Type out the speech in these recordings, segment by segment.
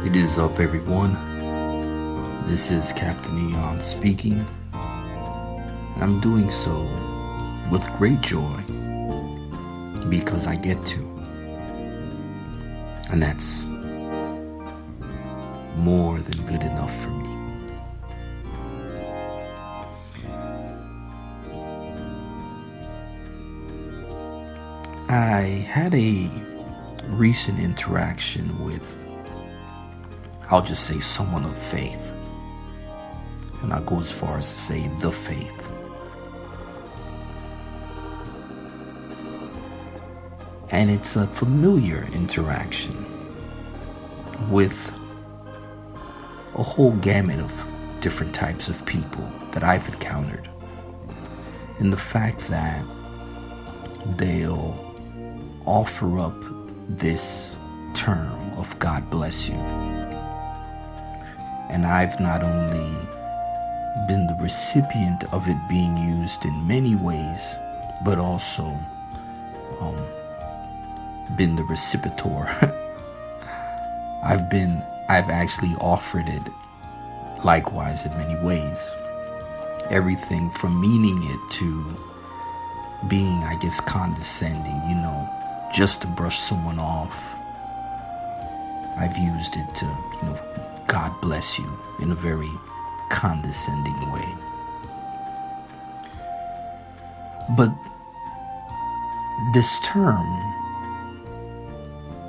It is up, everyone. This is Captain Eon speaking, and I'm doing so with great joy because I get to, and that's more than good enough for me. I had a recent interaction with, I'll just say, someone of faith. And I'll go as far as to say the faith. And it's a familiar interaction with a whole gamut of different types of people that I've encountered. And the fact that they'll offer up this term of God bless you. And I've not only been the recipient of it being used in many ways, but also been the recipitor. I've actually offered it likewise in many ways. Everything from meaning it to being, I guess, condescending, just to brush someone off. I've used it to, God bless you in a very condescending way. But this term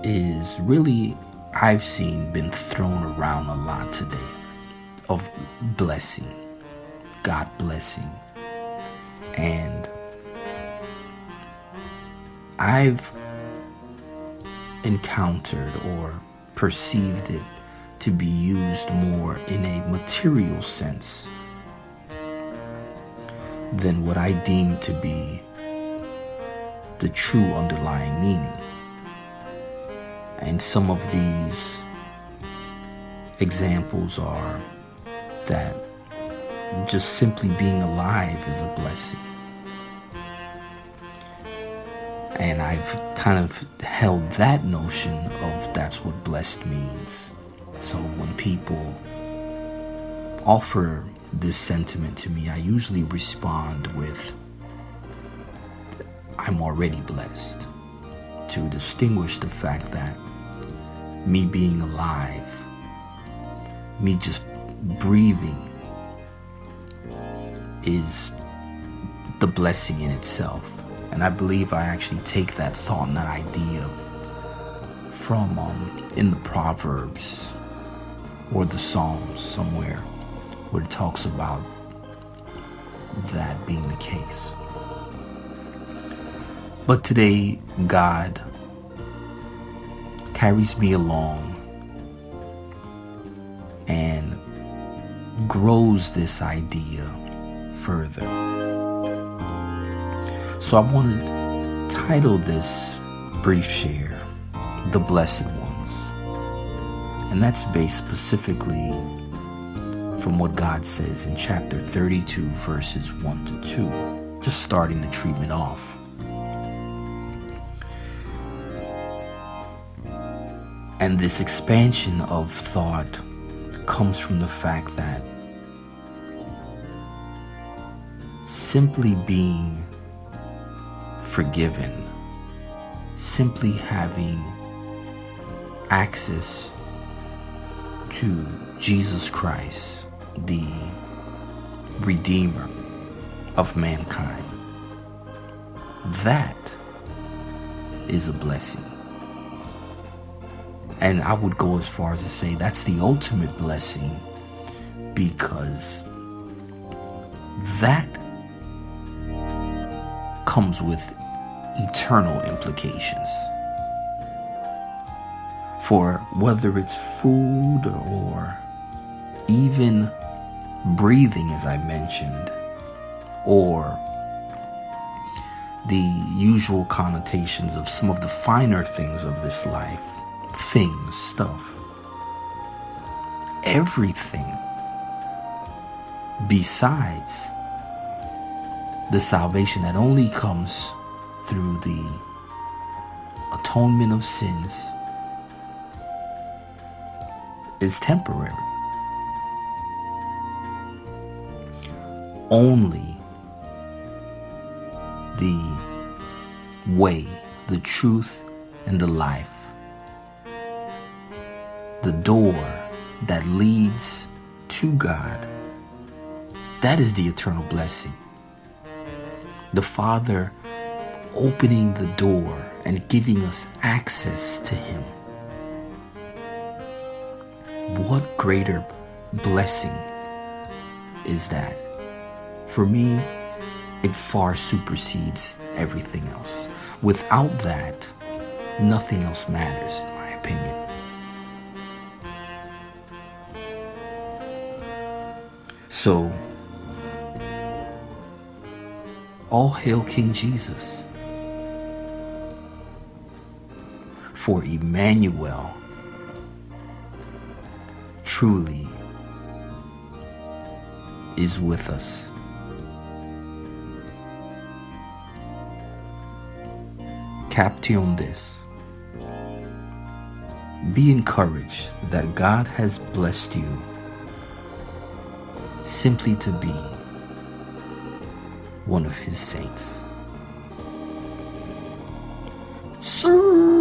is really, I've seen, been thrown around a lot today, of blessing, God blessing. And I've encountered or perceived it to be used more in a material sense than what I deem to be the true underlying meaning. And some of these examples are that just simply being alive is a blessing. And I've kind of held that notion of that's what blessed means. So when people offer this sentiment to me, I usually respond with, I'm already blessed, to distinguish the fact that me being alive, me just breathing, is the blessing in itself. And I believe I actually take that thought and that idea from in the Proverbs or the Psalms somewhere, where it talks about that being the case. But today, God carries me along and grows this idea further. So I want to title this brief share, The Blessed Ones. And that's based specifically from what God says in chapter 32, verses 1 to 2, just starting the treatment off. And this expansion of thought comes from the fact that simply being forgiven, simply having access to Jesus Christ, the Redeemer of mankind, that is a blessing. And I would go as far as to say that's the ultimate blessing, because that comes with eternal implications. For whether it's food or even breathing, as I mentioned, or the usual connotations of some of the finer things of this life, things, stuff, everything besides the salvation that only comes through the atonement of sins is temporary. Only the way, the truth, and the life, the door that leads to God, that is the eternal blessing. The Father opening the door and giving us access to Him. What greater blessing is that? For me, it far supersedes everything else. Without that, nothing else matters, in my opinion. So, all hail King Jesus. For Emmanuel truly is with us. Caption this. Be encouraged that God has blessed you simply to be one of His saints. Sir.